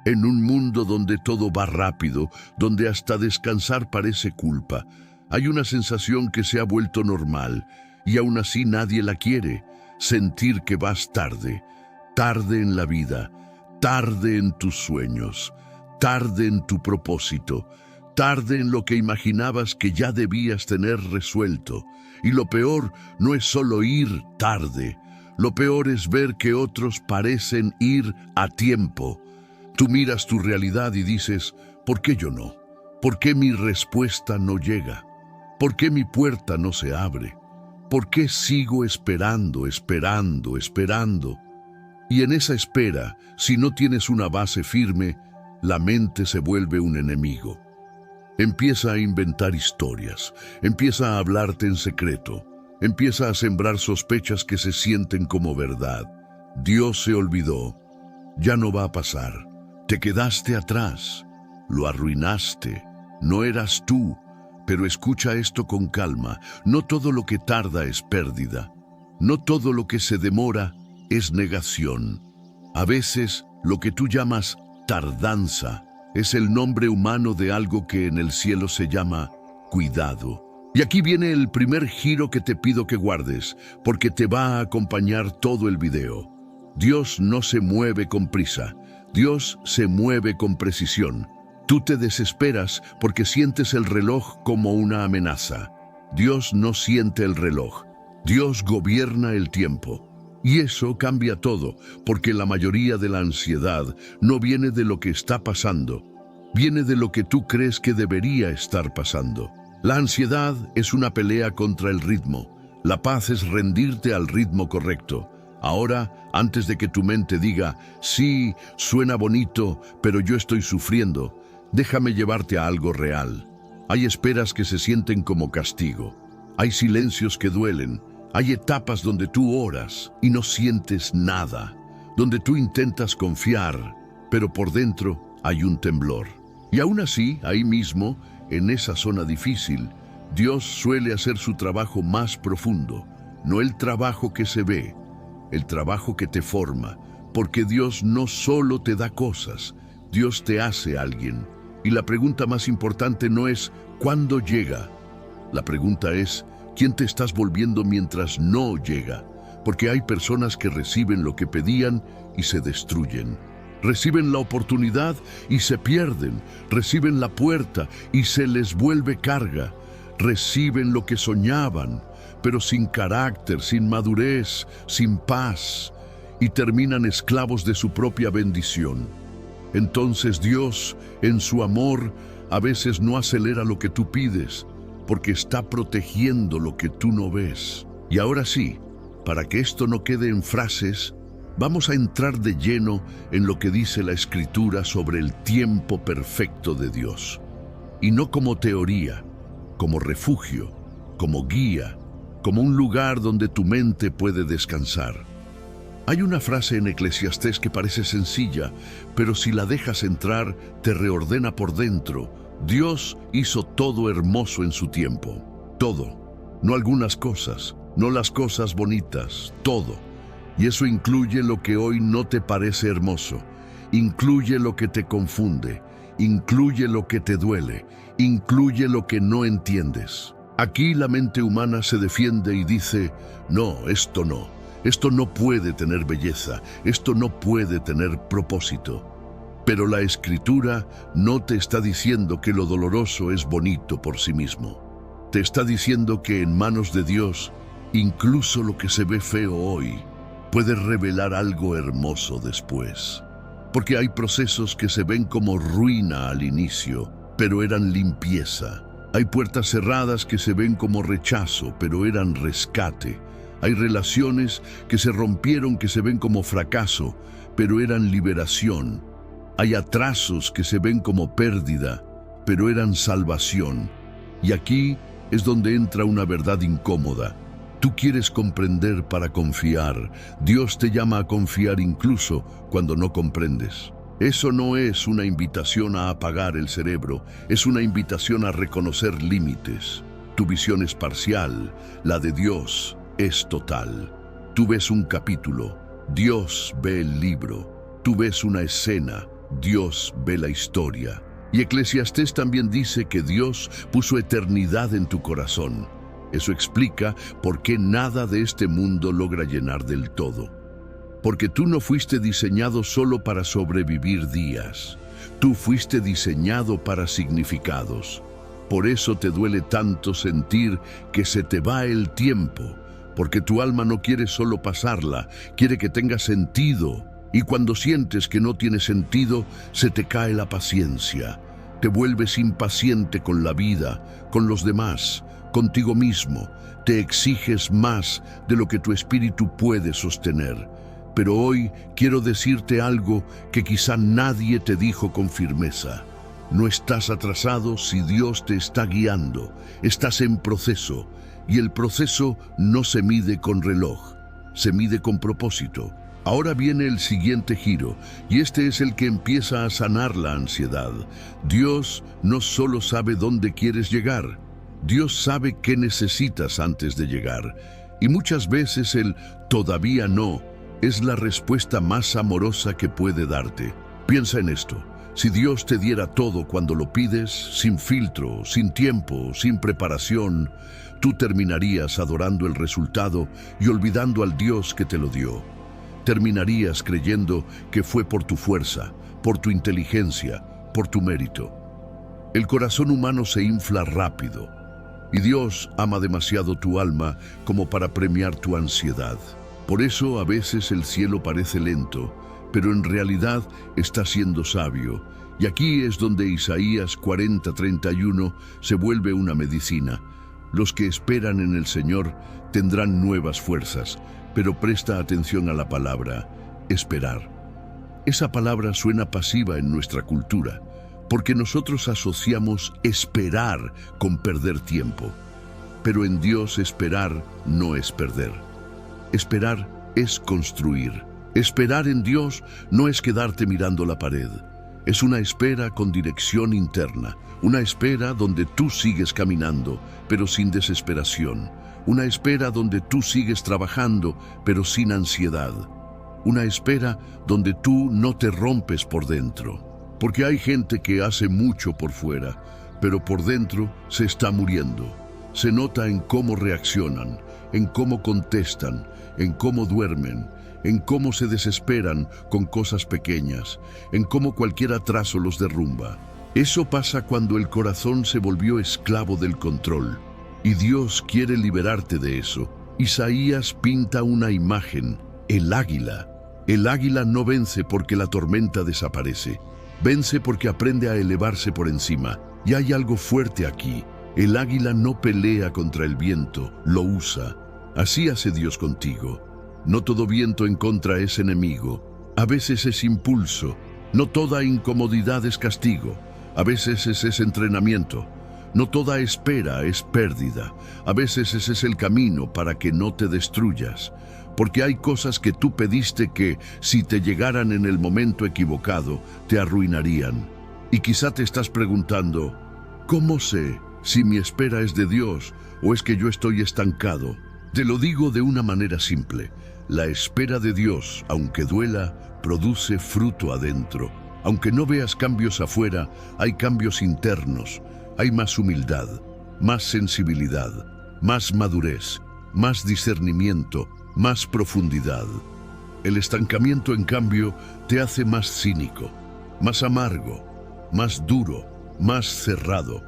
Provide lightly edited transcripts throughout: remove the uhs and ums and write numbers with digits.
En un mundo donde todo va rápido, donde hasta descansar parece culpa, hay una sensación que se ha vuelto normal y aún así nadie la quiere: sentir que vas tarde, tarde en la vida, tarde en tus sueños, tarde en tu propósito, tarde en lo que imaginabas que ya debías tener resuelto. Y lo peor no es solo ir tarde, lo peor es ver que otros parecen ir a tiempo. Tú miras tu realidad y dices: ¿por qué yo no? ¿Por qué mi respuesta no llega? ¿Por qué mi puerta no se abre? ¿Por qué sigo esperando, esperando, esperando? Y en esa espera, si no tienes una base firme, la mente se vuelve un enemigo. Empieza a inventar historias, empieza a hablarte en secreto, empieza a sembrar sospechas que se sienten como verdad. Dios se olvidó, ya no va a pasar. Te quedaste atrás, lo arruinaste, no eras tú. Pero escucha esto con calma: no todo lo que tarda es pérdida, no todo lo que se demora es negación. A veces, lo que tú llamas tardanza es el nombre humano de algo que en el cielo se llama cuidado. Y aquí viene el primer giro que te pido que guardes, porque te va a acompañar todo el video. Dios no se mueve con prisa, Dios se mueve con precisión. Tú te desesperas porque sientes el reloj como una amenaza. Dios no siente el reloj, Dios gobierna el tiempo. Y eso cambia todo, porque la mayoría de la ansiedad no viene de lo que está pasando, viene de lo que tú crees que debería estar pasando. La ansiedad es una pelea contra el ritmo. La paz es rendirte al ritmo correcto. Ahora, antes de que tu mente diga: sí, suena bonito, pero yo estoy sufriendo, déjame llevarte a algo real. Hay esperas que se sienten como castigo. Hay silencios que duelen. Hay etapas donde tú oras y no sientes nada, donde tú intentas confiar, pero por dentro hay un temblor. Y aún así, ahí mismo, en esa zona difícil, Dios suele hacer su trabajo más profundo, no el trabajo que se ve, el trabajo que te forma, porque Dios no solo te da cosas, Dios te hace alguien. Y la pregunta más importante no es ¿cuándo llega? La pregunta es: ¿quién te estás volviendo mientras no llega? Porque hay personas que reciben lo que pedían y se destruyen. Reciben la oportunidad y se pierden. Reciben la puerta y se les vuelve carga. Reciben lo que soñaban, pero sin carácter, sin madurez, sin paz, y terminan esclavos de su propia bendición. Entonces Dios, en su amor, a veces no acelera lo que tú pides, porque está protegiendo lo que tú no ves. Y ahora sí, para que esto no quede en frases, vamos a entrar de lleno en lo que dice la Escritura sobre el tiempo perfecto de Dios. Y no como teoría, como refugio, como guía, como un lugar donde tu mente puede descansar. Hay una frase en Eclesiastés que parece sencilla, pero si la dejas entrar, te reordena por dentro. Dios hizo todo hermoso en su tiempo. Todo. No algunas cosas, no las cosas bonitas, todo. Y eso incluye lo que hoy no te parece hermoso. Incluye lo que te confunde. Incluye lo que te duele. Incluye lo que no entiendes. Aquí la mente humana se defiende y dice: no, esto no. Esto no puede tener belleza. Esto no puede tener propósito. Pero la Escritura no te está diciendo que lo doloroso es bonito por sí mismo. Te está diciendo que en manos de Dios, incluso lo que se ve feo hoy, puede revelar algo hermoso después. Porque hay procesos que se ven como ruina al inicio, pero eran limpieza. Hay puertas cerradas que se ven como rechazo, pero eran rescate. Hay relaciones que se rompieron que se ven como fracaso, pero eran liberación. Hay atrasos que se ven como pérdida, pero eran salvación. Y aquí es donde entra una verdad incómoda. Tú quieres comprender para confiar. Dios te llama a confiar incluso cuando no comprendes. Eso no es una invitación a apagar el cerebro, es una invitación a reconocer límites. Tu visión es parcial, la de Dios es total. Tú ves un capítulo, Dios ve el libro. Tú ves una escena, Dios ve la historia. Y Eclesiastés también dice que Dios puso eternidad en tu corazón. Eso explica por qué nada de este mundo logra llenar del todo. Porque tú no fuiste diseñado solo para sobrevivir días. Tú fuiste diseñado para significados. Por eso te duele tanto sentir que se te va el tiempo, porque tu alma no quiere solo pasarla, quiere que tenga sentido. Y cuando sientes que no tiene sentido, se te cae la paciencia. Te vuelves impaciente con la vida, con los demás, contigo mismo. Te exiges más de lo que tu espíritu puede sostener. Pero hoy quiero decirte algo que quizá nadie te dijo con firmeza. No estás atrasado si Dios te está guiando. Estás en proceso, y el proceso no se mide con reloj, se mide con propósito. Ahora viene el siguiente giro, y este es el que empieza a sanar la ansiedad. Dios no solo sabe dónde quieres llegar, Dios sabe qué necesitas antes de llegar. Y muchas veces el todavía no es la respuesta más amorosa que puede darte. Piensa en esto. Si Dios te diera todo cuando lo pides, sin filtro, sin tiempo, sin preparación, tú terminarías adorando el resultado y olvidando al Dios que te lo dio. Terminarías creyendo que fue por tu fuerza, por tu inteligencia, por tu mérito. El corazón humano se infla rápido, y Dios ama demasiado tu alma como para premiar tu ansiedad. Por eso a veces el cielo parece lento, pero en realidad está siendo sabio. Y aquí es donde Isaías 40:31 se vuelve una medicina. Los que esperan en el Señor tendrán nuevas fuerzas, pero presta atención a la palabra, esperar. Esa palabra suena pasiva en nuestra cultura, porque nosotros asociamos esperar con perder tiempo. Pero en Dios esperar no es perder. Esperar es construir. Esperar en Dios no es quedarte mirando la pared. Es una espera con dirección interna, una espera donde tú sigues caminando, pero sin desesperación. Una espera donde tú sigues trabajando, pero sin ansiedad. Una espera donde tú no te rompes por dentro. Porque hay gente que hace mucho por fuera, pero por dentro se está muriendo. Se nota en cómo reaccionan, en cómo contestan, en cómo duermen, en cómo se desesperan con cosas pequeñas, en cómo cualquier atraso los derrumba. Eso pasa cuando el corazón se volvió esclavo del control, y Dios quiere liberarte de eso. Isaías pinta una imagen, el águila. El águila no vence porque la tormenta desaparece, vence porque aprende a elevarse por encima. Y hay algo fuerte aquí. El águila no pelea contra el viento, lo usa. Así hace Dios contigo. No todo viento en contra es enemigo. A veces es impulso. No toda incomodidad es castigo. A veces ese es entrenamiento. No toda espera es pérdida. A veces ese es el camino para que no te destruyas. Porque hay cosas que tú pediste que, si te llegaran en el momento equivocado, te arruinarían. Y quizá te estás preguntando, ¿cómo sé si mi espera es de Dios o es que yo estoy estancado? Te lo digo de una manera simple. La espera de Dios, aunque duela, produce fruto adentro. Aunque no veas cambios afuera, hay cambios internos. Hay más humildad, más sensibilidad, más madurez, más discernimiento, más profundidad. El estancamiento, en cambio, te hace más cínico, más amargo, más duro, más cerrado.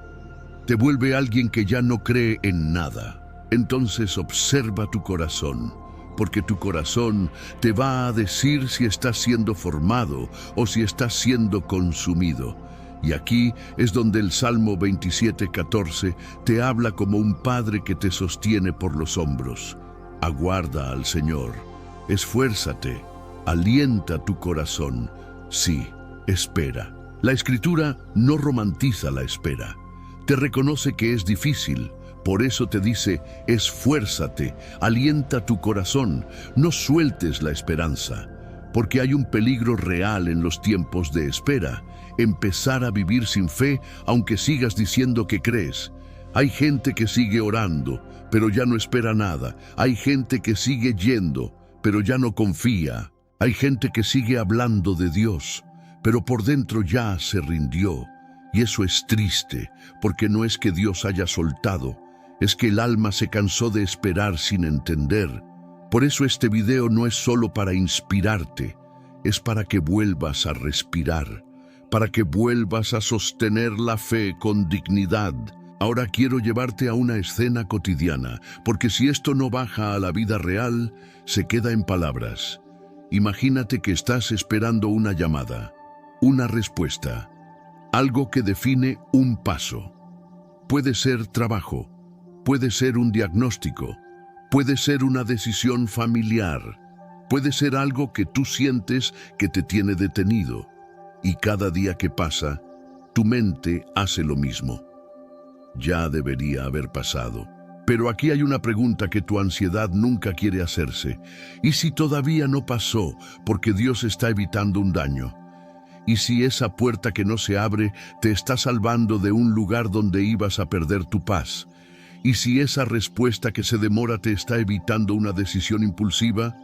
Te vuelve alguien que ya no cree en nada. Entonces observa tu corazón, porque tu corazón te va a decir si estás siendo formado o si estás siendo consumido. Y aquí es donde el Salmo 27:14 te habla como un padre que te sostiene por los hombros. Aguarda al Señor, esfuérzate, alienta tu corazón. Sí, espera. La Escritura no romantiza la espera. Te reconoce que es difícil. Por eso te dice, esfuérzate, alienta tu corazón, no sueltes la esperanza, porque hay un peligro real en los tiempos de espera, empezar a vivir sin fe aunque sigas diciendo que crees. Hay gente que sigue orando, pero ya no espera nada. Hay gente que sigue yendo, pero ya no confía. Hay gente que sigue hablando de Dios, pero por dentro ya se rindió. Y eso es triste, porque no es que Dios haya soltado, es que el alma se cansó de esperar sin entender. Por eso este video no es solo para inspirarte, es para que vuelvas a respirar, para que vuelvas a sostener la fe con dignidad. Ahora quiero llevarte a una escena cotidiana, porque si esto no baja a la vida real, se queda en palabras. Imagínate que estás esperando una llamada, una respuesta, algo que define un paso. Puede ser trabajo, puede ser un diagnóstico, puede ser una decisión familiar, puede ser algo que tú sientes que te tiene detenido. Y cada día que pasa, tu mente hace lo mismo. Ya debería haber pasado. Pero aquí hay una pregunta que tu ansiedad nunca quiere hacerse. ¿Y si todavía no pasó porque Dios está evitando un daño? ¿Y si esa puerta que no se abre te está salvando de un lugar donde ibas a perder tu paz? ¿Y si esa respuesta que se demora te está evitando una decisión impulsiva?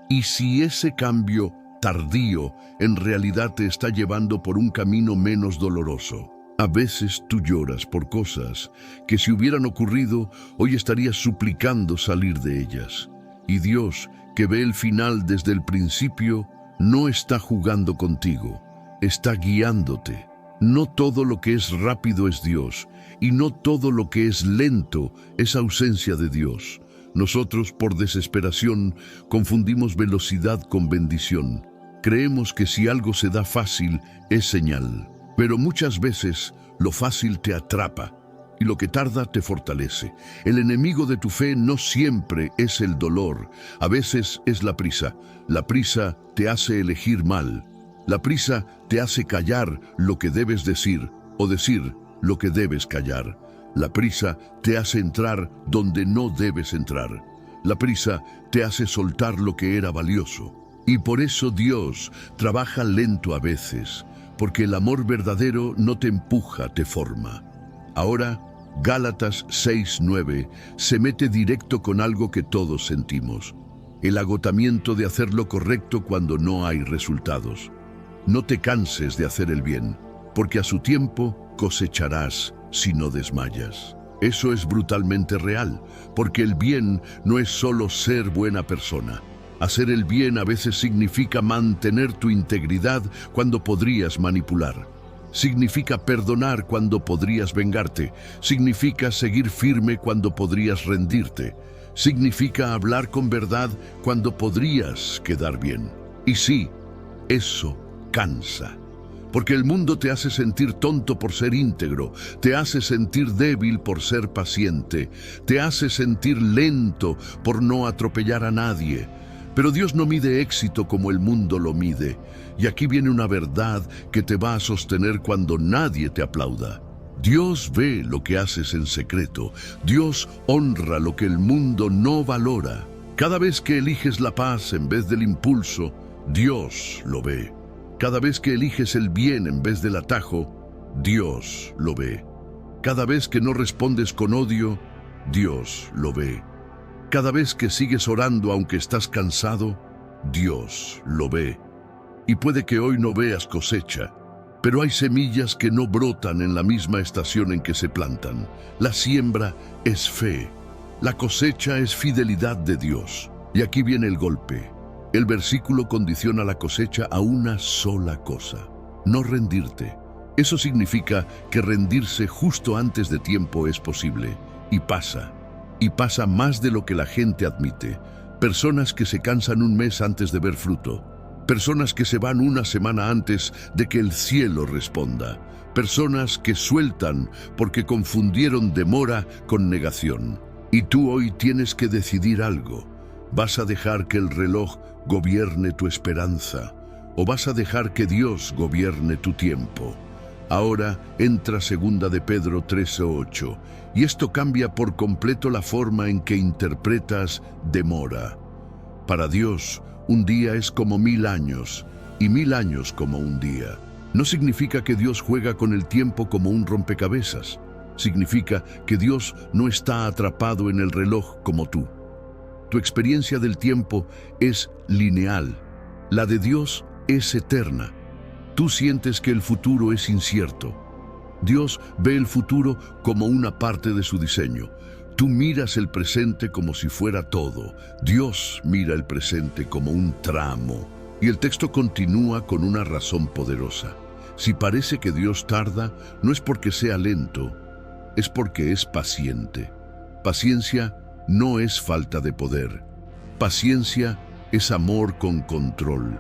¿Y si ese cambio tardío en realidad te está llevando por un camino menos doloroso? A veces tú lloras por cosas que si hubieran ocurrido, hoy estarías suplicando salir de ellas. Y Dios, que ve el final desde el principio, no está jugando contigo, está guiándote. No todo lo que es rápido es Dios, y no todo lo que es lento es ausencia de Dios. Nosotros, por desesperación, confundimos velocidad con bendición. Creemos que si algo se da fácil, es señal. Pero muchas veces lo fácil te atrapa y lo que tarda te fortalece. El enemigo de tu fe no siempre es el dolor, a veces es la prisa. La prisa te hace elegir mal. La prisa te hace callar lo que debes decir o decir lo que debes callar. La prisa te hace entrar donde no debes entrar. La prisa te hace soltar lo que era valioso. Y por eso Dios trabaja lento a veces, porque el amor verdadero no te empuja, te forma. Ahora, Gálatas 6:9 se mete directo con algo que todos sentimos: el agotamiento de hacer lo correcto cuando no hay resultados. No te canses de hacer el bien, porque a su tiempo cosecharás si no desmayas. Eso es brutalmente real, porque el bien no es solo ser buena persona. Hacer el bien a veces significa mantener tu integridad cuando podrías manipular. Significa perdonar cuando podrías vengarte. Significa seguir firme cuando podrías rendirte. Significa hablar con verdad cuando podrías quedar bien. Y sí, eso cansa. Porque el mundo te hace sentir tonto por ser íntegro, te hace sentir débil por ser paciente, te hace sentir lento por no atropellar a nadie. Pero Dios no mide éxito como el mundo lo mide. Y aquí viene una verdad que te va a sostener cuando nadie te aplauda. Dios ve lo que haces en secreto. Dios honra lo que el mundo no valora. Cada vez que eliges la paz en vez del impulso, Dios lo ve. Cada vez que eliges el bien en vez del atajo, Dios lo ve. Cada vez que no respondes con odio, Dios lo ve. Cada vez que sigues orando aunque estás cansado, Dios lo ve. Y puede que hoy no veas cosecha, pero hay semillas que no brotan en la misma estación en que se plantan. La siembra es fe, la cosecha es fidelidad de Dios. Y aquí viene el golpe. El versículo condiciona la cosecha a una sola cosa: no rendirte. Eso significa que rendirse justo antes de tiempo es posible, y pasa más de lo que la gente admite. Personas que se cansan un mes antes de ver fruto. Personas que se van una semana antes de que el cielo responda. Personas que sueltan porque confundieron demora con negación. Y tú hoy tienes que decidir algo. ¿Vas a dejar que el reloj gobierne tu esperanza o vas a dejar que Dios gobierne tu tiempo? Ahora entra 2 de Pedro 13:8, y esto cambia por completo la forma en que interpretas demora. Para Dios, un día es como 1000 años, y 1000 años como un día. No significa que Dios juega con el tiempo como un rompecabezas. Significa que Dios no está atrapado en el reloj como tú. Tu experiencia del tiempo es lineal. La de Dios es eterna. Tú sientes que el futuro es incierto. Dios ve el futuro como una parte de su diseño. Tú miras el presente como si fuera todo. Dios mira el presente como un tramo. Y el texto continúa con una razón poderosa. Si parece que Dios tarda, no es porque sea lento, es porque es paciente. Paciencia no es falta de poder. Paciencia es amor con control.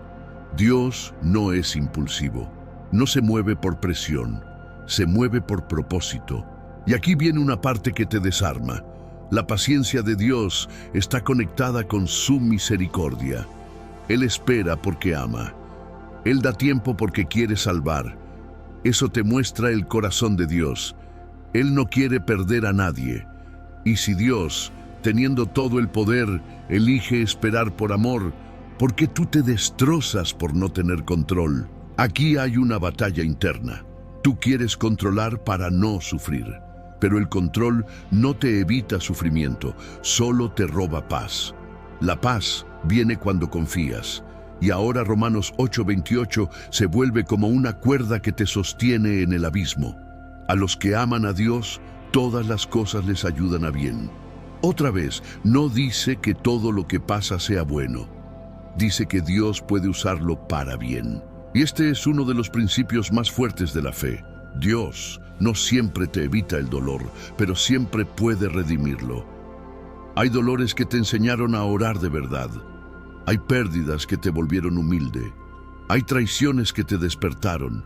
Dios no es impulsivo. No se mueve por presión. Se mueve por propósito. Y aquí viene una parte que te desarma. La paciencia de Dios está conectada con su misericordia. Él espera porque ama. Él da tiempo porque quiere salvar. Eso te muestra el corazón de Dios. Él no quiere perder a nadie. Y si Dios, teniendo todo el poder, elige esperar por amor, ¿por qué tú te destrozas por no tener control? Aquí hay una batalla interna. Tú quieres controlar para no sufrir, pero el control no te evita sufrimiento, solo te roba paz. La paz viene cuando confías. Y ahora Romanos 8:28 se vuelve como una cuerda que te sostiene en el abismo. A los que aman a Dios, todas las cosas les ayudan a bien. Otra vez, no dice que todo lo que pasa sea bueno. Dice que Dios puede usarlo para bien. Y este es uno de los principios más fuertes de la fe. Dios no siempre te evita el dolor, pero siempre puede redimirlo. Hay dolores que te enseñaron a orar de verdad. Hay pérdidas que te volvieron humilde. Hay traiciones que te despertaron.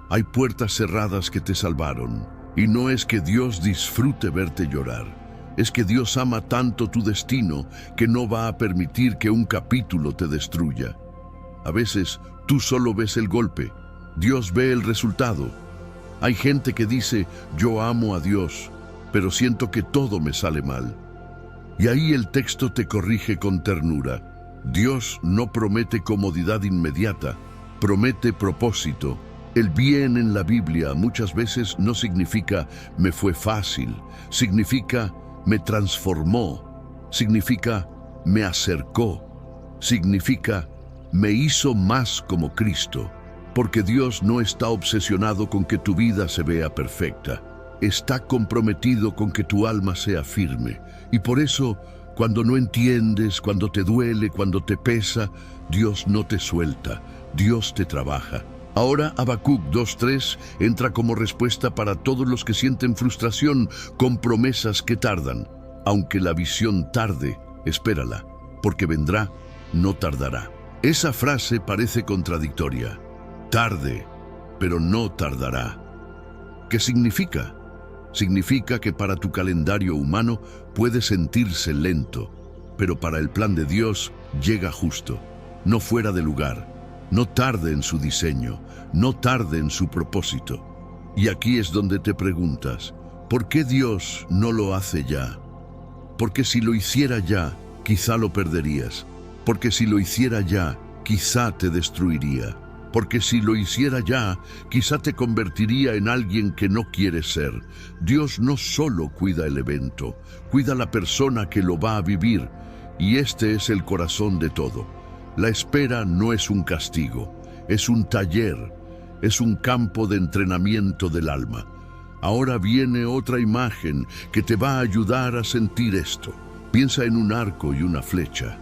Hay puertas cerradas que te salvaron. Y no es que Dios disfrute verte llorar. Es que Dios ama tanto tu destino que no va a permitir que un capítulo te destruya. A veces tú solo ves el golpe. Dios ve el resultado. Hay gente que dice, yo amo a Dios, pero siento que todo me sale mal. Y ahí el texto te corrige con ternura. Dios no promete comodidad inmediata, promete propósito. El bien en la Biblia muchas veces no significa me fue fácil, significa me transformó, significa me acercó, significa me hizo más como Cristo. Porque Dios no está obsesionado con que tu vida se vea perfecta. Está comprometido con que tu alma sea firme. Y por eso, cuando no entiendes, cuando te duele, cuando te pesa, Dios no te suelta, Dios te trabaja. Ahora Habacuc 2:3 entra como respuesta para todos los que sienten frustración con promesas que tardan. Aunque la visión tarde, espérala, porque vendrá, no tardará. Esa frase parece contradictoria. Tarde, pero no tardará. ¿Qué significa? Significa que para tu calendario humano puede sentirse lento, pero para el plan de Dios llega justo, no fuera de lugar, no tarde en su diseño, no tarde en su propósito. Y aquí es donde te preguntas, ¿por qué Dios no lo hace ya? Porque si lo hiciera ya, quizá lo perderías. Porque si lo hiciera ya, quizá te destruiría. Porque si lo hiciera ya, quizá te convertiría en alguien que no quieres ser. Dios no solo cuida el evento, cuida la persona que lo va a vivir. Y este es el corazón de todo. La espera no es un castigo, es un taller, es un campo de entrenamiento del alma. Ahora viene otra imagen que te va a ayudar a sentir esto. Piensa en un arco y una flecha.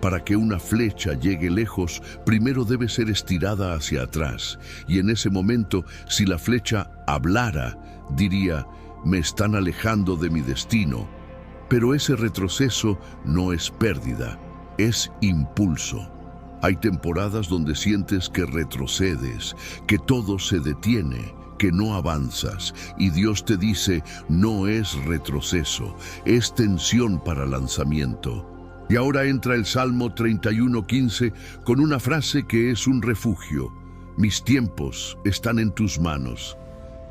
Para que una flecha llegue lejos, primero debe ser estirada hacia atrás. Y en ese momento, si la flecha hablara, diría, me están alejando de mi destino. Pero ese retroceso no es pérdida, es impulso. Hay temporadas donde sientes que retrocedes, que todo se detiene, que no avanzas. Y Dios te dice, no es retroceso, es tensión para lanzamiento. Y ahora entra el Salmo 31:15 con una frase que es un refugio. Mis tiempos están en tus manos.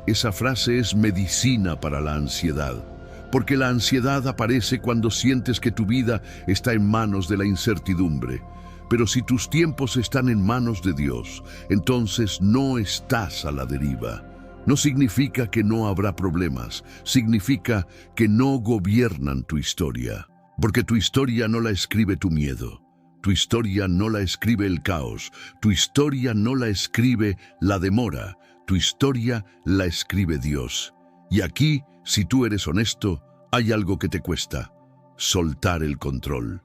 Esa frase es medicina para la ansiedad, porque la ansiedad aparece cuando sientes que tu vida está en manos de la incertidumbre. Pero si tus tiempos están en manos de Dios, entonces no estás a la deriva. No significa que no habrá problemas, significa que no gobiernan tu historia. Porque tu historia no la escribe tu miedo, Tu historia no la escribe el caos, tu historia no la escribe la demora, tu historia la escribe Dios. Y aquí, si tú eres honesto, hay algo que te cuesta: soltar el control.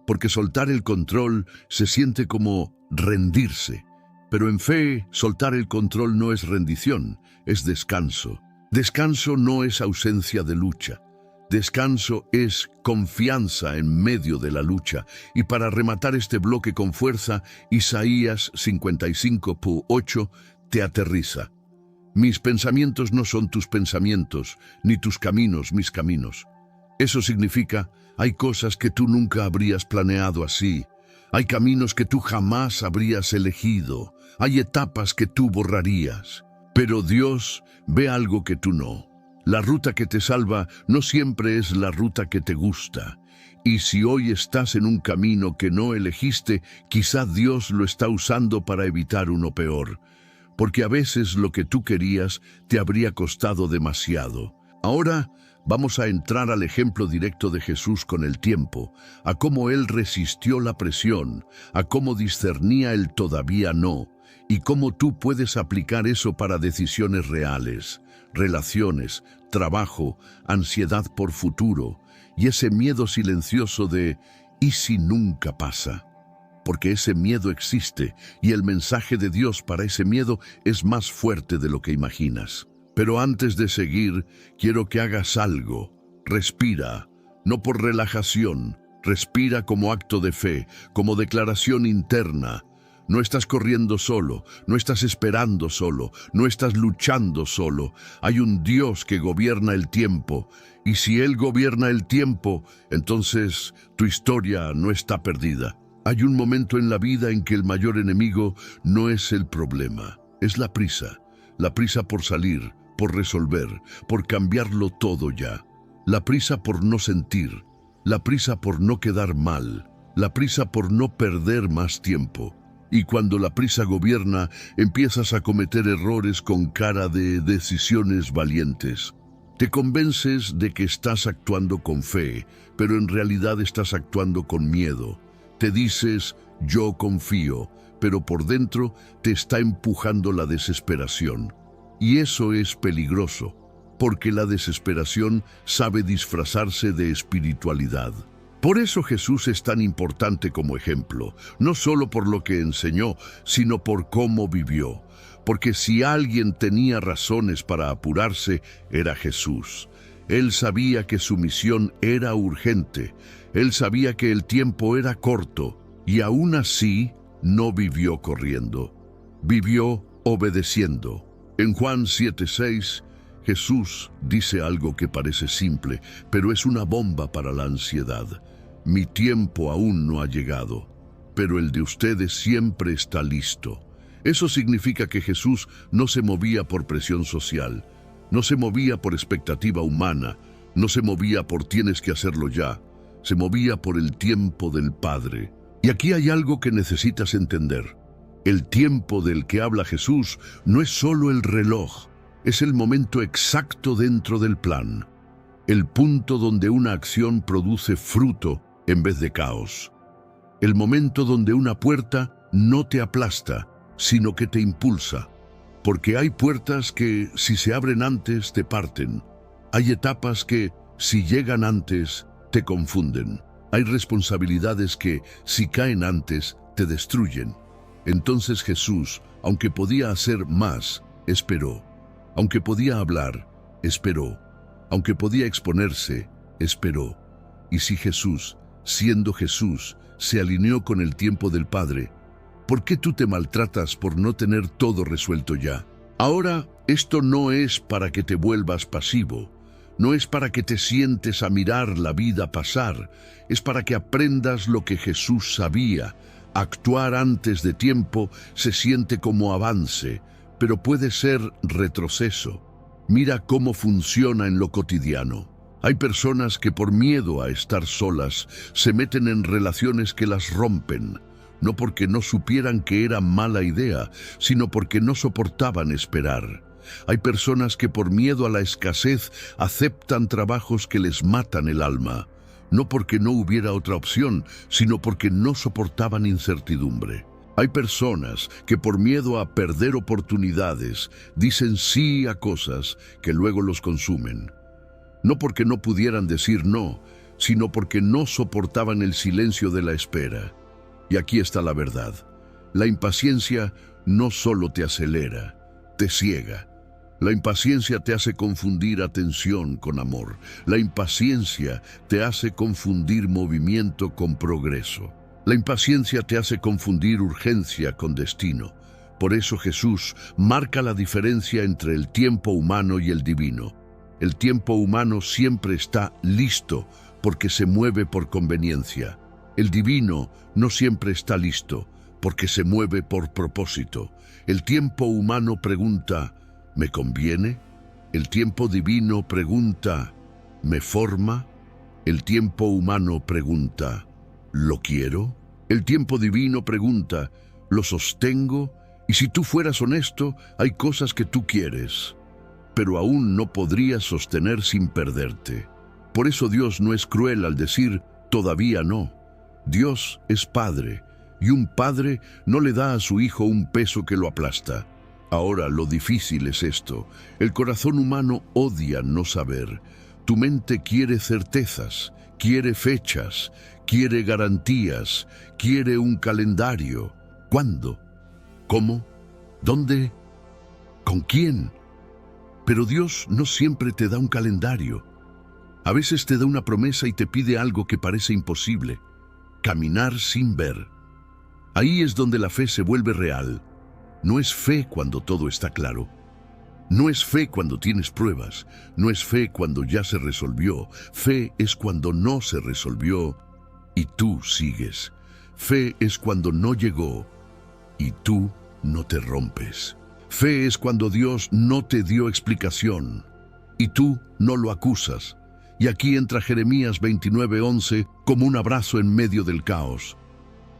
Porque soltar el control se siente como rendirse. Pero en fe, soltar el control no es rendición, es descanso. Descanso no es ausencia de lucha. Descanso es confianza en medio de la lucha. Y para rematar este bloque con fuerza, Isaías 55:8 te aterriza. Mis pensamientos no son tus pensamientos, ni tus caminos mis caminos. Eso significa, hay cosas que tú nunca habrías planeado así. Hay caminos que tú jamás habrías elegido. Hay etapas que tú borrarías. Pero Dios ve algo que tú no. La ruta que te salva no siempre es la ruta que te gusta. Y si hoy estás en un camino que no elegiste, quizá Dios lo está usando para evitar uno peor. Porque a veces lo que tú querías te habría costado demasiado. Ahora vamos a entrar al ejemplo directo de Jesús con el tiempo, a cómo Él resistió la presión, a cómo discernía el todavía no, y cómo tú puedes aplicar eso para decisiones reales, relaciones, trabajo, ansiedad por futuro, y ese miedo silencioso de ¿y si nunca pasa? Porque ese miedo existe, y el mensaje de Dios para ese miedo es más fuerte de lo que imaginas. Pero antes de seguir, quiero que hagas algo. Respira, no por relajación, respira como acto de fe, como declaración interna. No estás corriendo solo, no estás esperando solo, no estás luchando solo. Hay un Dios que gobierna el tiempo, y si Él gobierna el tiempo, entonces tu historia no está perdida. Hay un momento en la vida en que el mayor enemigo no es el problema, es la prisa por salir, por resolver, por cambiarlo todo ya. La prisa por no sentir, la prisa por no quedar mal, la prisa por no perder más tiempo. Y cuando la prisa gobierna, empiezas a cometer errores con cara de decisiones valientes. Te convences de que estás actuando con fe, pero en realidad estás actuando con miedo. Te dices, yo confío, pero por dentro te está empujando la desesperación. Y eso es peligroso, porque la desesperación sabe disfrazarse de espiritualidad. Por eso Jesús es tan importante como ejemplo, no solo por lo que enseñó, sino por cómo vivió. Porque si alguien tenía razones para apurarse, era Jesús. Él sabía que su misión era urgente, él sabía que el tiempo era corto, y aún así no vivió corriendo, vivió obedeciendo. En Juan 7:6, Jesús dice algo que parece simple, pero es una bomba para la ansiedad. Mi tiempo aún no ha llegado, pero el de ustedes siempre está listo. Eso significa que Jesús no se movía por presión social, no se movía por expectativa humana, no se movía por tienes que hacerlo ya, se movía por el tiempo del Padre. Y aquí hay algo que necesitas entender. El tiempo del que habla Jesús no es solo el reloj, es el momento exacto dentro del plan. El punto donde una acción produce fruto en vez de caos. El momento donde una puerta no te aplasta, sino que te impulsa. Porque hay puertas que, si se abren antes, te parten. Hay etapas que, si llegan antes, te confunden. Hay responsabilidades que, si caen antes, te destruyen. Entonces Jesús, aunque podía hacer más, esperó. Aunque podía hablar, esperó. Aunque podía exponerse, esperó. Y si Jesús, siendo Jesús, se alineó con el tiempo del Padre, ¿por qué tú te maltratas por no tener todo resuelto ya? Ahora, esto no es para que te vuelvas pasivo, no es para que te sientes a mirar la vida pasar, es para que aprendas lo que Jesús sabía. Actuar antes de tiempo se siente como avance, pero puede ser retroceso. Mira cómo funciona en lo cotidiano. Hay personas que por miedo a estar solas se meten en relaciones que las rompen, no porque no supieran que era mala idea, sino porque no soportaban esperar. Hay personas que por miedo a la escasez aceptan trabajos que les matan el alma, no porque no hubiera otra opción, sino porque no soportaban incertidumbre. Hay personas que por miedo a perder oportunidades dicen sí a cosas que luego los consumen. No porque no pudieran decir no, sino porque no soportaban el silencio de la espera. Y aquí está la verdad. La impaciencia no solo te acelera, te ciega. La impaciencia te hace confundir atención con amor. La impaciencia te hace confundir movimiento con progreso. La impaciencia te hace confundir urgencia con destino. Por eso Jesús marca la diferencia entre el tiempo humano y el divino. El tiempo humano siempre está listo porque se mueve por conveniencia. El divino no siempre está listo porque se mueve por propósito. El tiempo humano pregunta, ¿me conviene? El tiempo divino pregunta, ¿me forma? El tiempo humano pregunta, ¿lo quiero? El tiempo divino pregunta, ¿lo sostengo? Y si tú fueras honesto, hay cosas que tú quieres, pero aún no podrías sostener sin perderte. Por eso Dios no es cruel al decir, todavía no. Dios es Padre, y un padre no le da a su hijo un peso que lo aplasta. Ahora lo difícil es esto, el corazón humano odia no saber. Tu mente quiere certezas, quiere fechas, quiere garantías, quiere un calendario. ¿Cuándo? ¿Cómo? ¿Dónde? ¿Con quién? Pero Dios no siempre te da un calendario. A veces te da una promesa y te pide algo que parece imposible. Caminar sin ver. Ahí es donde la fe se vuelve real. No es fe cuando todo está claro. No es fe cuando tienes pruebas. No es fe cuando ya se resolvió. Fe es cuando no se resolvió y tú sigues. Fe es cuando no llegó y tú no te rompes. Fe es cuando Dios no te dio explicación y tú no lo acusas. Y aquí entra Jeremías 29:11 como un abrazo en medio del caos.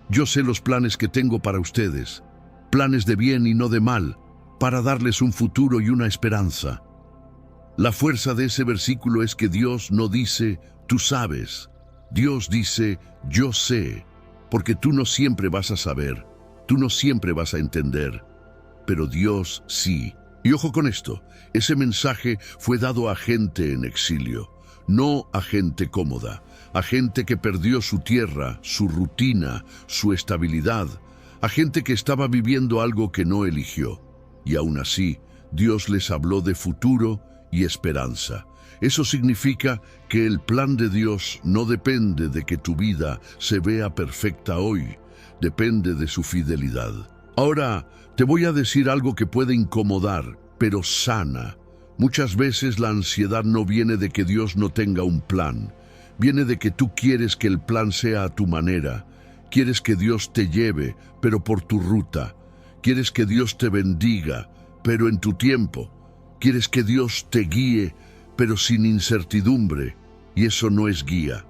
Yo sé los planes que tengo para ustedes, planes de bien y no de mal, para darles un futuro y una esperanza. La fuerza de ese versículo es que Dios no dice, tú sabes. Dios dice, yo sé, porque tú no siempre vas a saber, tú no siempre vas a entender, pero Dios sí. Y ojo con esto, ese mensaje fue dado a gente en exilio, no a gente cómoda, a gente que perdió su tierra, su rutina, su estabilidad, a gente que estaba viviendo algo que no eligió. Y aún así, Dios les habló de futuro y esperanza. Eso significa que el plan de Dios no depende de que tu vida se vea perfecta hoy, depende de su fidelidad. Ahora, te voy a decir algo que puede incomodar, pero sana. Muchas veces la ansiedad no viene de que Dios no tenga un plan. Viene de que tú quieres que el plan sea a tu manera. Quieres que Dios te lleve, pero por tu ruta. Quieres que Dios te bendiga, pero en tu tiempo. Quieres que Dios te guíe, pero sin incertidumbre. Y eso no es guía.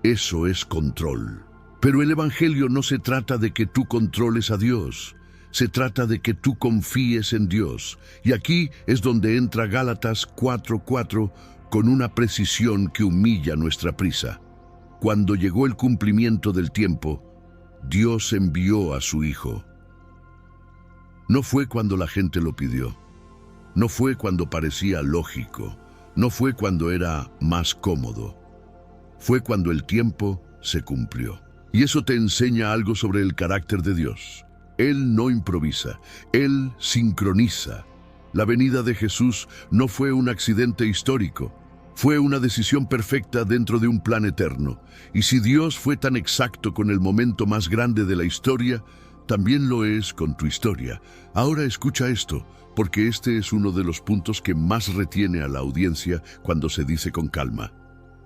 Eso es control. Pero el Evangelio no se trata de que tú controles a Dios. Se trata de que tú confíes en Dios. Y aquí es donde entra Gálatas 4:4 con una precisión que humilla nuestra prisa. Cuando llegó el cumplimiento del tiempo, Dios envió a su Hijo. No fue cuando la gente lo pidió. No fue cuando parecía lógico. No fue cuando era más cómodo. Fue cuando el tiempo se cumplió. Y eso te enseña algo sobre el carácter de Dios. Él no improvisa, Él sincroniza. La venida de Jesús no fue un accidente histórico, fue una decisión perfecta dentro de un plan eterno. Y si Dios fue tan exacto con el momento más grande de la historia, también lo es con tu historia. Ahora escucha esto, porque este es uno de los puntos que más retiene a la audiencia cuando se dice con calma.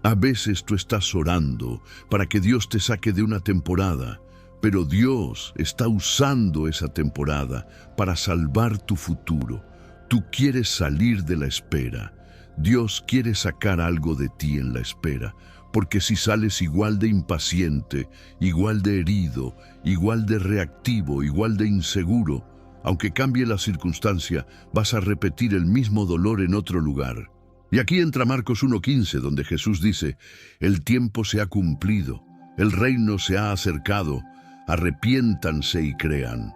A veces tú estás orando para que Dios te saque de una temporada, pero Dios está usando esa temporada para salvar tu futuro. Tú quieres salir de la espera. Dios quiere sacar algo de ti en la espera, porque si sales igual de impaciente, igual de herido, igual de reactivo, igual de inseguro, aunque cambie la circunstancia, vas a repetir el mismo dolor en otro lugar. Y aquí entra Marcos 1:15, donde Jesús dice, el tiempo se ha cumplido, el reino se ha acercado, arrepiéntanse y crean.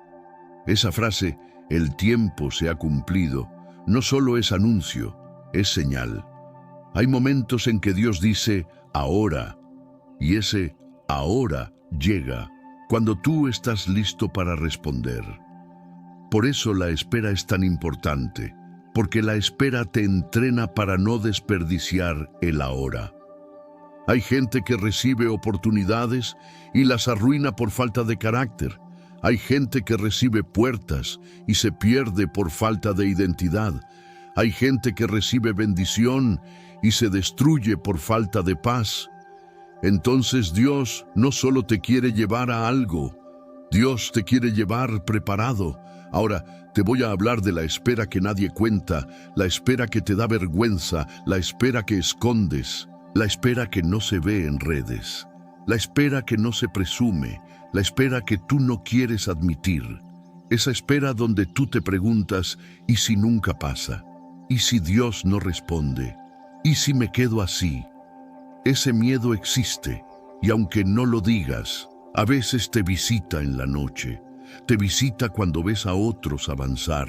Esa frase, el tiempo se ha cumplido, no solo es anuncio, es señal. Hay momentos en que Dios dice, ahora, y ese ahora llega cuando tú estás listo para responder. Por eso la espera es tan importante, porque la espera te entrena para no desperdiciar el ahora. Hay gente que recibe oportunidades y las arruina por falta de carácter. Hay gente que recibe puertas y se pierde por falta de identidad. Hay gente que recibe bendición y se destruye por falta de paz. Entonces Dios no solo te quiere llevar a algo, Dios te quiere llevar preparado. Ahora, te voy a hablar de la espera que nadie cuenta, la espera que te da vergüenza, la espera que escondes, la espera que no se ve en redes, la espera que no se presume, la espera que tú no quieres admitir. Esa espera donde tú te preguntas, ¿y si nunca pasa? ¿Y si Dios no responde? ¿Y si me quedo así? Ese miedo existe, y aunque no lo digas, a veces te visita en la noche. Te visita cuando ves a otros avanzar.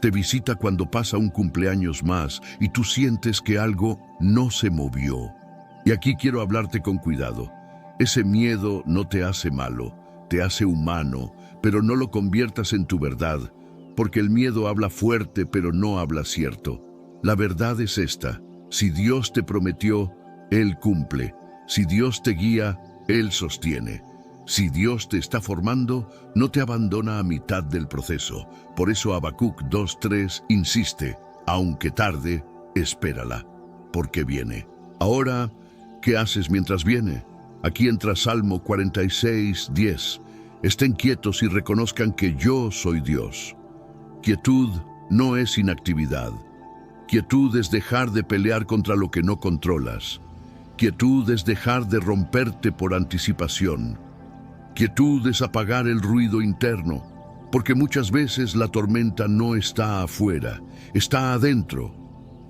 Te visita cuando pasa un cumpleaños más y tú sientes que algo no se movió. Y aquí quiero hablarte con cuidado. Ese miedo no te hace malo, te hace humano, pero no lo conviertas en tu verdad, porque el miedo habla fuerte pero no habla cierto. La verdad es esta: si Dios te prometió, Él cumple. Si Dios te guía, Él sostiene. Si Dios te está formando, no te abandona a mitad del proceso. Por eso Habacuc 2:3 insiste, aunque tarde, espérala, porque viene. Ahora, ¿qué haces mientras viene? Aquí entra Salmo 46:10. Estén quietos y reconozcan que yo soy Dios. Quietud no es inactividad. Quietud es dejar de pelear contra lo que no controlas. Quietud es dejar de romperte por anticipación. Quietud es apagar el ruido interno, porque muchas veces la tormenta no está afuera, está adentro.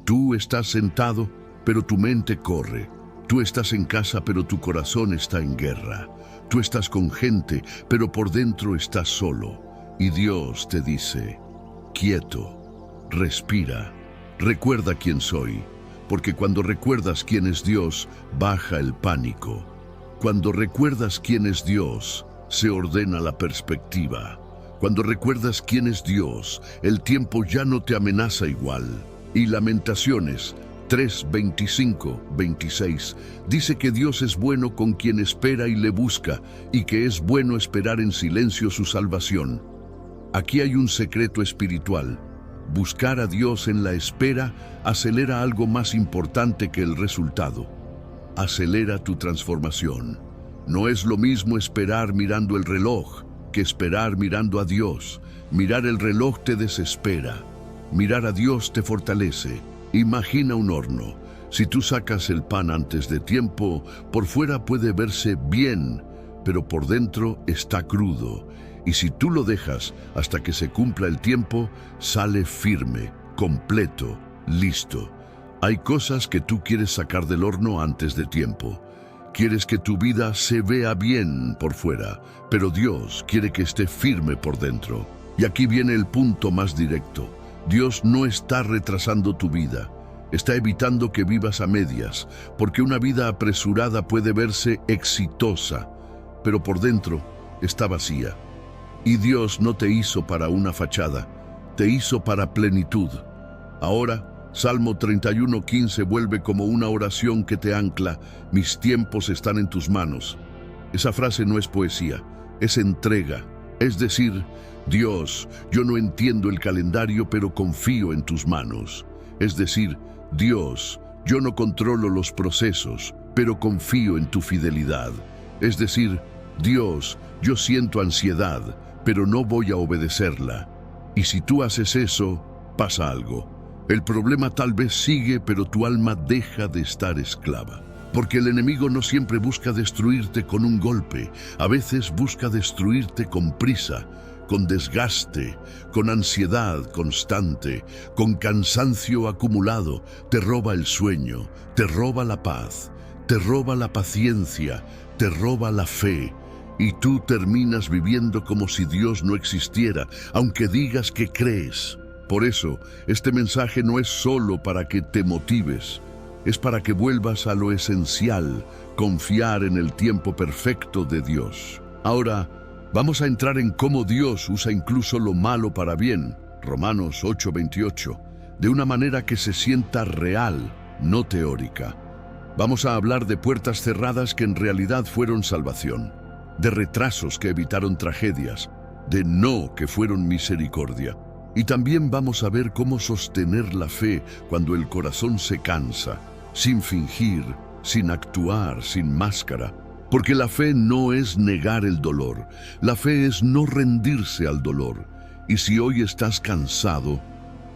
Tú estás sentado, pero tu mente corre. Tú estás en casa, pero tu corazón está en guerra. Tú estás con gente, pero por dentro estás solo. Y Dios te dice, quieto, respira, recuerda quién soy, porque cuando recuerdas quién es Dios, baja el pánico. Cuando recuerdas quién es Dios, se ordena la perspectiva. Cuando recuerdas quién es Dios, el tiempo ya no te amenaza igual. Y Lamentaciones 3:25-26 dice que Dios es bueno con quien espera y le busca, y que es bueno esperar en silencio su salvación. Aquí hay un secreto espiritual. Buscar a Dios en la espera acelera algo más importante que el resultado. Acelera tu transformación. No es lo mismo esperar mirando el reloj que esperar mirando a Dios. Mirar el reloj te desespera. Mirar a Dios te fortalece. Imagina un horno. Si tú sacas el pan antes de tiempo, por fuera puede verse bien, pero por dentro está crudo. Y si tú lo dejas hasta que se cumpla el tiempo, sale firme, completo, listo. Hay cosas que tú quieres sacar del horno antes de tiempo. Quieres que tu vida se vea bien por fuera, pero Dios quiere que esté firme por dentro. Y aquí viene el punto más directo. Dios no está retrasando tu vida. Está evitando que vivas a medias, porque una vida apresurada puede verse exitosa, pero por dentro está vacía. Y Dios no te hizo para una fachada, te hizo para plenitud. Ahora, Salmo 31:15 vuelve como una oración que te ancla: mis tiempos están en tus manos. Esa frase no es poesía, es entrega. Es decir, Dios, yo no entiendo el calendario, pero confío en tus manos. Es decir, Dios, yo no controlo los procesos, pero confío en tu fidelidad. Es decir, Dios, yo siento ansiedad, pero no voy a obedecerla. Y si tú haces eso, pasa algo. El problema tal vez sigue, pero tu alma deja de estar esclava. Porque el enemigo no siempre busca destruirte con un golpe, a veces busca destruirte con prisa, con desgaste, con ansiedad constante, con cansancio acumulado, te roba el sueño, te roba la paz, te roba la paciencia, te roba la fe, y tú terminas viviendo como si Dios no existiera, aunque digas que crees. Por eso, este mensaje no es solo para que te motives, es para que vuelvas a lo esencial, confiar en el tiempo perfecto de Dios. Ahora, vamos a entrar en cómo Dios usa incluso lo malo para bien, Romanos 8:28, de una manera que se sienta real, no teórica. Vamos a hablar de puertas cerradas que en realidad fueron salvación, de retrasos que evitaron tragedias, de no que fueron misericordia. Y también vamos a ver cómo sostener la fe cuando el corazón se cansa, sin fingir, sin actuar, sin máscara. Porque la fe no es negar el dolor, la fe es no rendirse al dolor. Y si hoy estás cansado,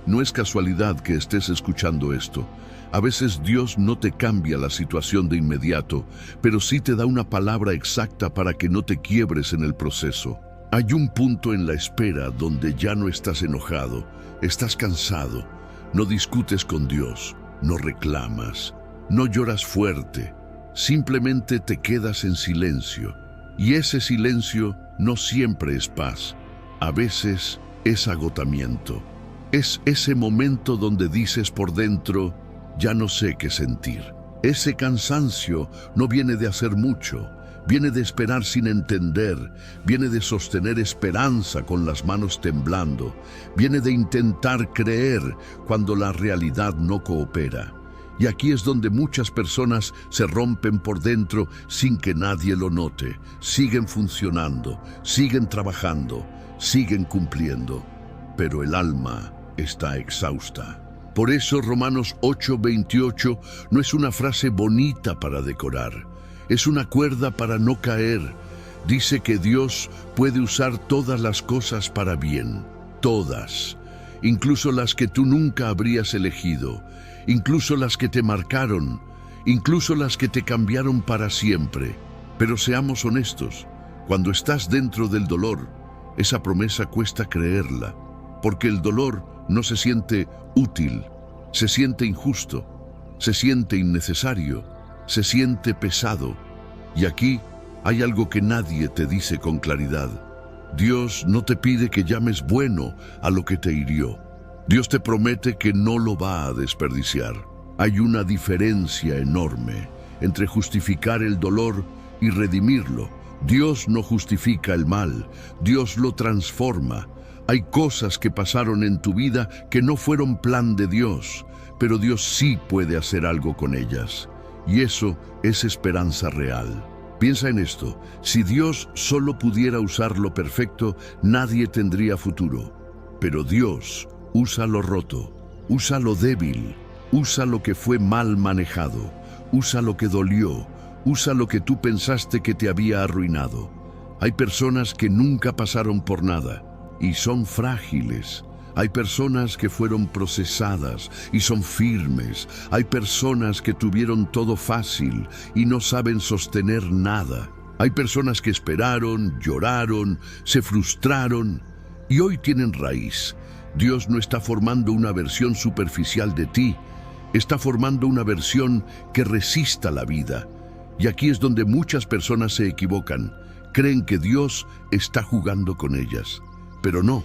no es casualidad que estés escuchando esto. A veces Dios no te cambia la situación de inmediato, pero sí te da una palabra exacta para que no te quiebres en el proceso. Hay un punto en la espera donde ya no estás enojado, estás cansado, no discutes con Dios, no reclamas, no lloras fuerte, simplemente te quedas en silencio. Y ese silencio no siempre es paz, a veces es agotamiento. Es ese momento donde dices por dentro, ya no sé qué sentir. Ese cansancio no viene de hacer mucho, viene de esperar sin entender, viene de sostener esperanza con las manos temblando, viene de intentar creer cuando la realidad no coopera. Y aquí es donde muchas personas se rompen por dentro sin que nadie lo note. Siguen funcionando, siguen trabajando, siguen cumpliendo, pero el alma está exhausta. Por eso Romanos 8:28 no es una frase bonita para decorar, es una cuerda para no caer. Dice que Dios puede usar todas las cosas para bien, todas, incluso las que tú nunca habrías elegido, incluso las que te marcaron, incluso las que te cambiaron para siempre. Pero seamos honestos, cuando estás dentro del dolor, esa promesa cuesta creerla, porque el dolor no se siente útil, se siente injusto, se siente innecesario, se siente pesado. Y aquí hay algo que nadie te dice con claridad. Dios no te pide que llames bueno a lo que te hirió. Dios te promete que no lo va a desperdiciar. Hay una diferencia enorme entre justificar el dolor y redimirlo. Dios no justifica el mal, Dios lo transforma. Hay cosas que pasaron en tu vida que no fueron plan de Dios, pero Dios sí puede hacer algo con ellas. Y eso es esperanza real. Piensa en esto, si Dios solo pudiera usar lo perfecto, nadie tendría futuro. Pero Dios usa lo roto, usa lo débil, usa lo que fue mal manejado, usa lo que dolió, usa lo que tú pensaste que te había arruinado. Hay personas que nunca pasaron por nada y son frágiles. Hay personas que fueron procesadas y son firmes. Hay personas que tuvieron todo fácil y no saben sostener nada. Hay personas que esperaron, lloraron, se frustraron y hoy tienen raíz. Dios no está formando una versión superficial de ti, está formando una versión que resista la vida. Y aquí es donde muchas personas se equivocan. Creen que Dios está jugando con ellas. Pero no,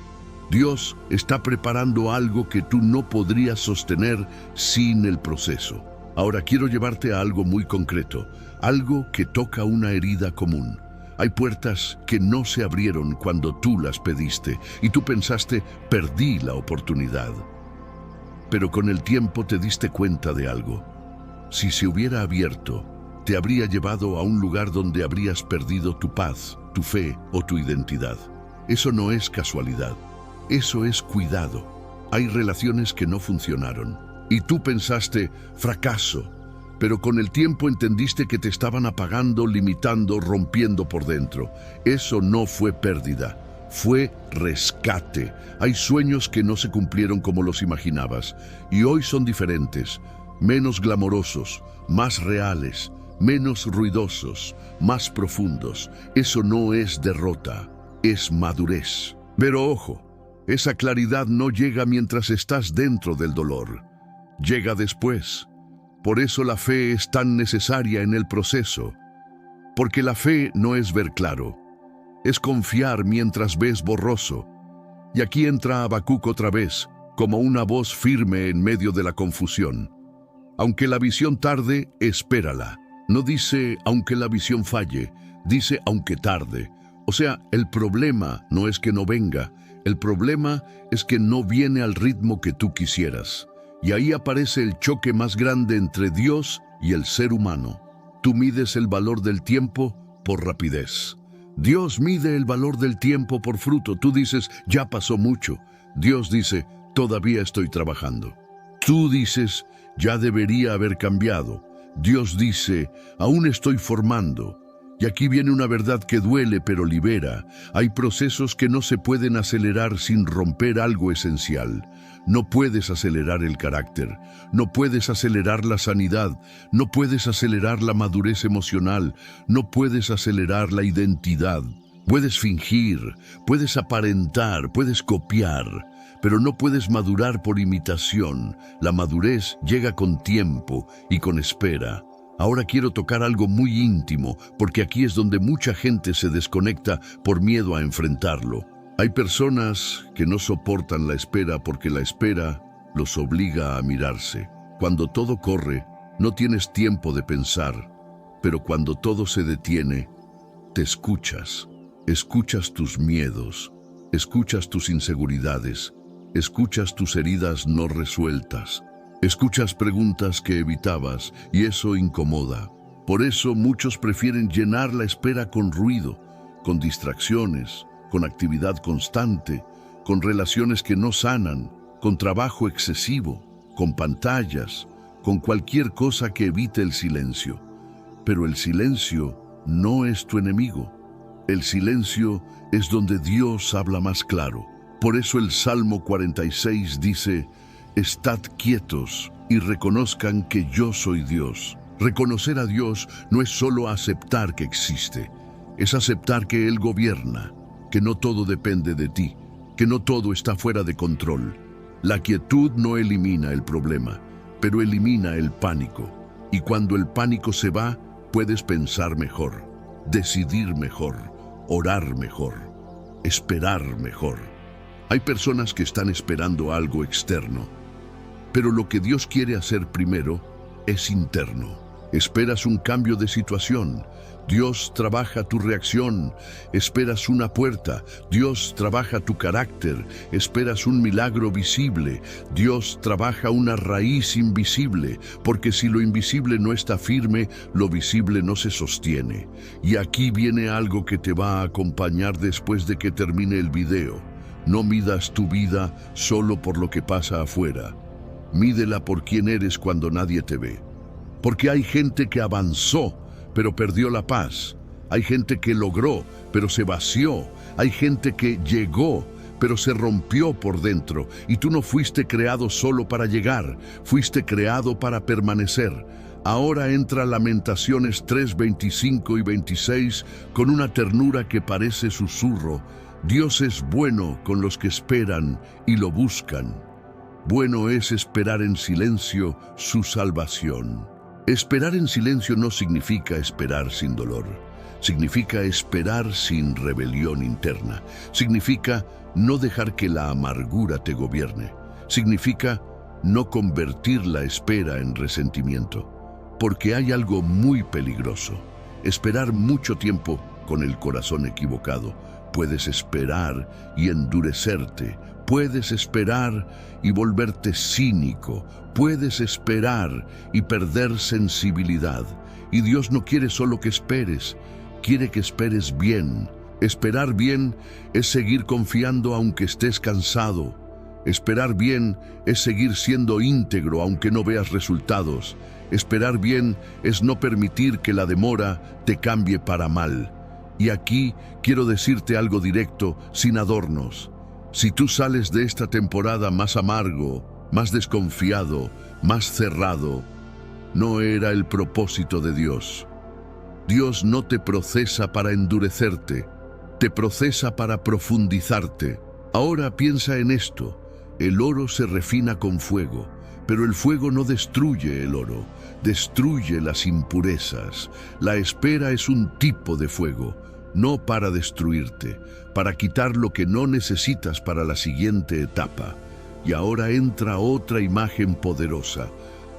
Dios está preparando algo que tú no podrías sostener sin el proceso. Ahora quiero llevarte a algo muy concreto, algo que toca una herida común. Hay puertas que no se abrieron cuando tú las pediste y tú pensaste, perdí la oportunidad. Pero con el tiempo te diste cuenta de algo. Si se hubiera abierto, te habría llevado a un lugar donde habrías perdido tu paz, tu fe o tu identidad. Eso no es casualidad, eso es cuidado. Hay relaciones que no funcionaron y tú pensaste, fracaso. Pero con el tiempo entendiste que te estaban apagando, limitando, rompiendo por dentro. Eso no fue pérdida, fue rescate. Hay sueños que no se cumplieron como los imaginabas y hoy son diferentes, menos glamorosos, más reales, menos ruidosos, más profundos. Eso no es derrota, es madurez. Pero ojo, esa claridad no llega mientras estás dentro del dolor. Llega después. Por eso la fe es tan necesaria en el proceso. Porque la fe no es ver claro, es confiar mientras ves borroso. Y aquí entra Habacuc otra vez, como una voz firme en medio de la confusión. Aunque la visión tarde, espérala. No dice aunque la visión falle, dice aunque tarde. O sea, el problema no es que no venga, el problema es que no viene al ritmo que tú quisieras. Y ahí aparece el choque más grande entre Dios y el ser humano. Tú mides el valor del tiempo por rapidez. Dios mide el valor del tiempo por fruto. Tú dices, ya pasó mucho. Dios dice, todavía estoy trabajando. Tú dices, ya debería haber cambiado. Dios dice, aún estoy formando. Y aquí viene una verdad que duele pero libera. Hay procesos que no se pueden acelerar sin romper algo esencial. No puedes acelerar el carácter, no puedes acelerar la sanidad, no puedes acelerar la madurez emocional, no puedes acelerar la identidad. Puedes fingir, puedes aparentar, puedes copiar, pero no puedes madurar por imitación. La madurez llega con tiempo y con espera. Ahora quiero tocar algo muy íntimo, porque aquí es donde mucha gente se desconecta por miedo a enfrentarlo. Hay personas que no soportan la espera porque la espera los obliga a mirarse. Cuando todo corre, no tienes tiempo de pensar, pero cuando todo se detiene, te escuchas. Escuchas tus miedos, escuchas tus inseguridades, escuchas tus heridas no resueltas. Escuchas preguntas que evitabas y eso incomoda. Por eso muchos prefieren llenar la espera con ruido, con distracciones, con actividad constante, con relaciones que no sanan, con trabajo excesivo, con pantallas, con cualquier cosa que evite el silencio. Pero el silencio no es tu enemigo. El silencio es donde Dios habla más claro. Por eso el Salmo 46 dice, «Estad quietos y reconozcan que yo soy Dios». Reconocer a Dios no es solo aceptar que existe, es aceptar que Él gobierna, que no todo depende de ti, que no todo está fuera de control. La quietud no elimina el problema, pero elimina el pánico. Y cuando el pánico se va, puedes pensar mejor, decidir mejor, orar mejor, esperar mejor. Hay personas que están esperando algo externo, pero lo que Dios quiere hacer primero es interno. Esperas un cambio de situación, Dios trabaja tu reacción. Esperas una puerta, Dios trabaja tu carácter. Esperas un milagro visible, Dios trabaja una raíz invisible, porque si lo invisible no está firme, lo visible no se sostiene. Y aquí viene algo que te va a acompañar después de que termine el video. No midas tu vida solo por lo que pasa afuera. Mídela por quién eres cuando nadie te ve. Porque hay gente que avanzó, pero perdió la paz. Hay gente que logró, pero se vació. Hay gente que llegó, pero se rompió por dentro. Y tú no fuiste creado solo para llegar, fuiste creado para permanecer. Ahora entra Lamentaciones 3, 25 y 26 con una ternura que parece susurro. Dios es bueno con los que esperan y lo buscan. Bueno es esperar en silencio su salvación. Esperar en silencio no significa esperar sin dolor. Significa esperar sin rebelión interna. Significa no dejar que la amargura te gobierne. Significa no convertir la espera en resentimiento. Porque hay algo muy peligroso. Esperar mucho tiempo con el corazón equivocado. Puedes esperar y endurecerte. Puedes esperar y volverte cínico. Puedes esperar y perder sensibilidad. Y Dios no quiere solo que esperes, quiere que esperes bien. Esperar bien es seguir confiando aunque estés cansado. Esperar bien es seguir siendo íntegro aunque no veas resultados. Esperar bien es no permitir que la demora te cambie para mal. Y aquí quiero decirte algo directo, sin adornos. Si tú sales de esta temporada más amargo, más desconfiado, más cerrado, no era el propósito de Dios. Dios no te procesa para endurecerte, te procesa para profundizarte. Ahora piensa en esto. El oro se refina con fuego, pero el fuego no destruye el oro, destruye las impurezas. La espera es un tipo de fuego, no para destruirte, para quitar lo que no necesitas para la siguiente etapa. Y ahora entra otra imagen poderosa.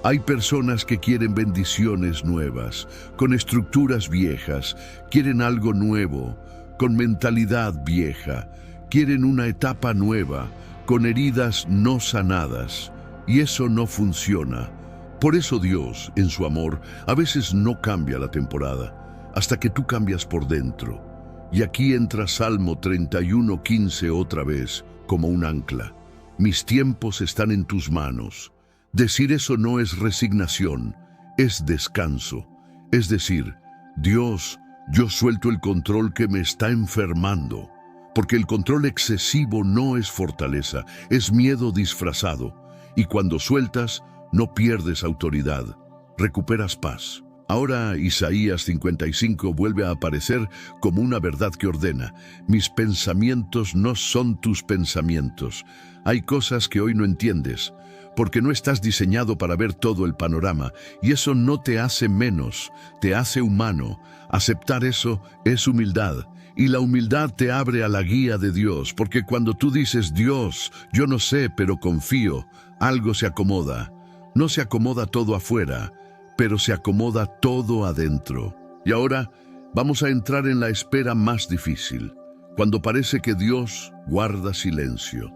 Hay personas que quieren bendiciones nuevas, con estructuras viejas, quieren algo nuevo, con mentalidad vieja, quieren una etapa nueva, con heridas no sanadas, y eso no funciona. Por eso Dios, en su amor, a veces no cambia la temporada, hasta que tú cambias por dentro. Y aquí entra Salmo 31:15 otra vez, como un ancla. Mis tiempos están en tus manos. Decir eso no es resignación, es descanso. Es decir, Dios, yo suelto el control que me está enfermando. Porque el control excesivo no es fortaleza, es miedo disfrazado. Y cuando sueltas, no pierdes autoridad, recuperas paz. Ahora Isaías 55 vuelve a aparecer como una verdad que ordena. Mis pensamientos no son tus pensamientos. Hay cosas que hoy no entiendes, porque no estás diseñado para ver todo el panorama, y eso no te hace menos, te hace humano. Aceptar eso es humildad. Y la humildad te abre a la guía de Dios, porque cuando tú dices, Dios, yo no sé, pero confío, algo se acomoda. No se acomoda todo afuera, pero se acomoda todo adentro. Y ahora vamos a entrar en la espera más difícil, cuando parece que Dios guarda silencio,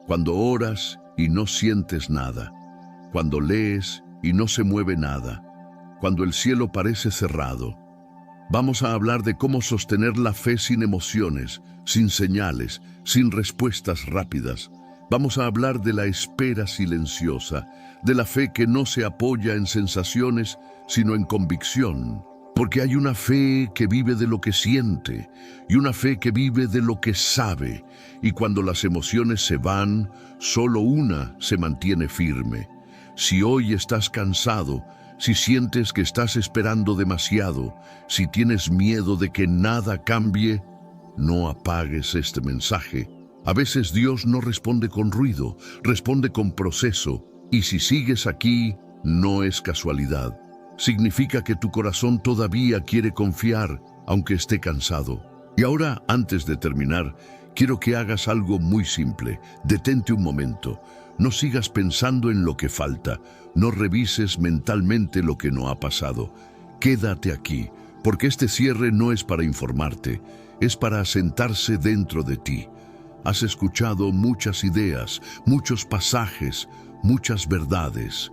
cuando oras y no sientes nada, cuando lees y no se mueve nada, cuando el cielo parece cerrado. Vamos a hablar de cómo sostener la fe sin emociones, sin señales, sin respuestas rápidas. Vamos a hablar de la espera silenciosa, de la fe que no se apoya en sensaciones, sino en convicción. Porque hay una fe que vive de lo que siente y una fe que vive de lo que sabe. Y cuando las emociones se van, solo una se mantiene firme. Si hoy estás cansado, si sientes que estás esperando demasiado, si tienes miedo de que nada cambie, no apagues este mensaje. A veces Dios no responde con ruido, responde con proceso. Y si sigues aquí, no es casualidad. Significa que tu corazón todavía quiere confiar, aunque esté cansado. Y ahora, antes de terminar, quiero que hagas algo muy simple. Detente un momento. No sigas pensando en lo que falta. No revises mentalmente lo que no ha pasado. Quédate aquí, porque este cierre no es para informarte, es para asentarse dentro de ti. Has escuchado muchas ideas, muchos pasajes, muchas verdades.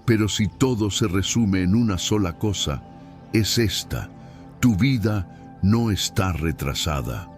Pero si todo se resume en una sola cosa, es esta: tu vida no está retrasada,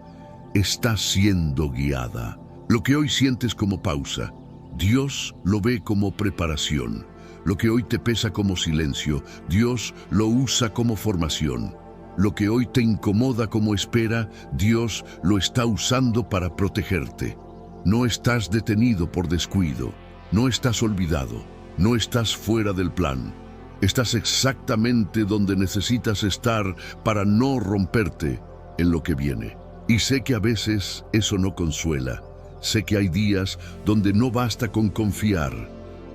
está siendo guiada. Lo que hoy sientes como pausa, Dios lo ve como preparación. Lo que hoy te pesa como silencio, Dios lo usa como formación. Lo que hoy te incomoda como espera, Dios lo está usando para protegerte. No estás detenido por descuido, no estás olvidado, no estás fuera del plan. Estás exactamente donde necesitas estar para no romperte en lo que viene. Y sé que a veces eso no consuela. Sé que hay días donde no basta con confiar,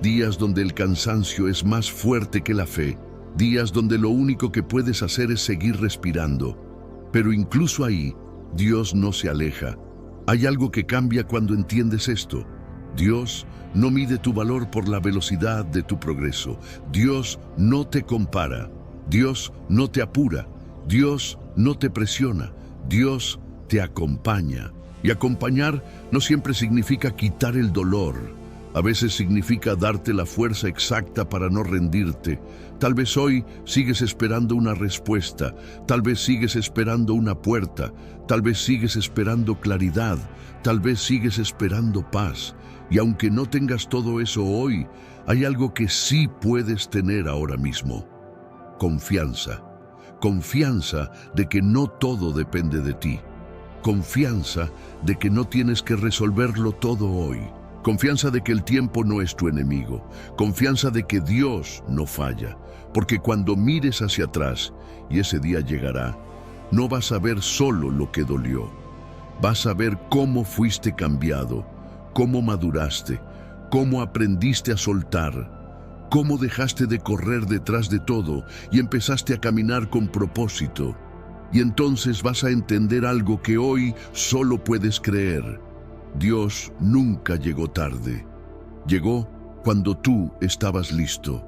días donde el cansancio es más fuerte que la fe, días donde lo único que puedes hacer es seguir respirando. Pero incluso ahí, Dios no se aleja. Hay algo que cambia cuando entiendes esto. Dios no mide tu valor por la velocidad de tu progreso. Dios no te compara. Dios no te apura. Dios no te presiona. Dios te acompaña. Y acompañar no siempre significa quitar el dolor. A veces significa darte la fuerza exacta para no rendirte. Tal vez hoy sigues esperando una respuesta. Tal vez sigues esperando una puerta. Tal vez sigues esperando claridad. Tal vez sigues esperando paz. Y aunque no tengas todo eso hoy, hay algo que sí puedes tener ahora mismo: confianza. Confianza de que no todo depende de ti. Confianza de que no tienes que resolverlo todo hoy. Confianza de que el tiempo no es tu enemigo. Confianza de que Dios no falla. Porque cuando mires hacia atrás, y ese día llegará, no vas a ver solo lo que dolió. Vas a ver cómo fuiste cambiado, cómo maduraste, cómo aprendiste a soltar, cómo dejaste de correr detrás de todo y empezaste a caminar con propósito. Y entonces vas a entender algo que hoy solo puedes creer. Dios nunca llegó tarde. Llegó cuando tú estabas listo.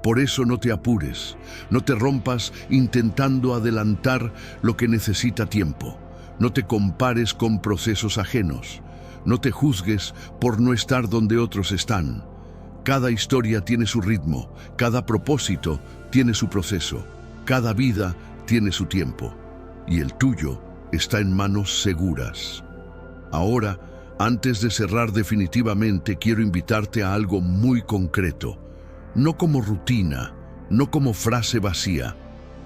Por eso no te apures, no te rompas intentando adelantar lo que necesita tiempo. No te compares con procesos ajenos. No te juzgues por no estar donde otros están. Cada historia tiene su ritmo, cada propósito tiene su proceso, cada vida tiene su tiempo. Y el tuyo está en manos seguras. Ahora, antes de cerrar definitivamente, quiero invitarte a algo muy concreto. No como rutina, no como frase vacía,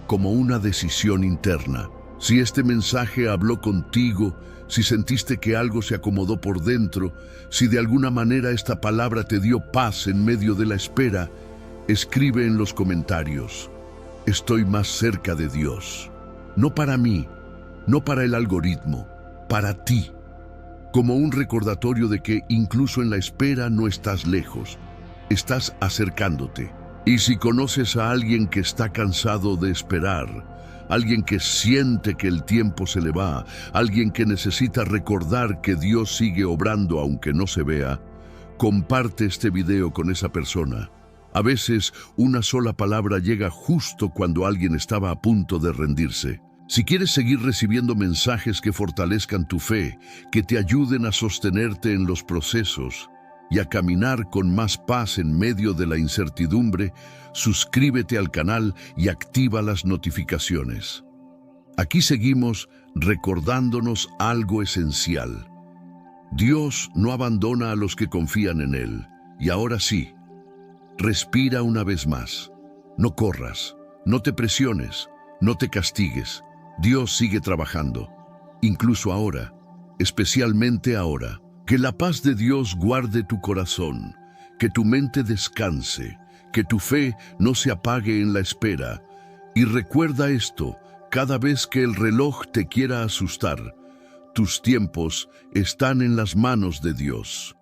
como una decisión interna. Si este mensaje habló contigo, si sentiste que algo se acomodó por dentro, si de alguna manera esta palabra te dio paz en medio de la espera, escribe en los comentarios: estoy más cerca de Dios. No para mí, no para el algoritmo, para ti. Como un recordatorio de que incluso en la espera no estás lejos, estás acercándote. Y si conoces a alguien que está cansado de esperar, alguien que siente que el tiempo se le va, alguien que necesita recordar que Dios sigue obrando aunque no se vea, comparte este video con esa persona. A veces una sola palabra llega justo cuando alguien estaba a punto de rendirse. Si quieres seguir recibiendo mensajes que fortalezcan tu fe, que te ayuden a sostenerte en los procesos y a caminar con más paz en medio de la incertidumbre, suscríbete al canal y activa las notificaciones. Aquí seguimos recordándonos algo esencial. Dios no abandona a los que confían en Él. Y ahora sí, respira una vez más. No corras, no te presiones, no te castigues. Dios sigue trabajando, incluso ahora, especialmente ahora. Que la paz de Dios guarde tu corazón, que tu mente descanse, que tu fe no se apague en la espera. Y recuerda esto, cada vez que el reloj te quiera asustar, tus tiempos están en las manos de Dios.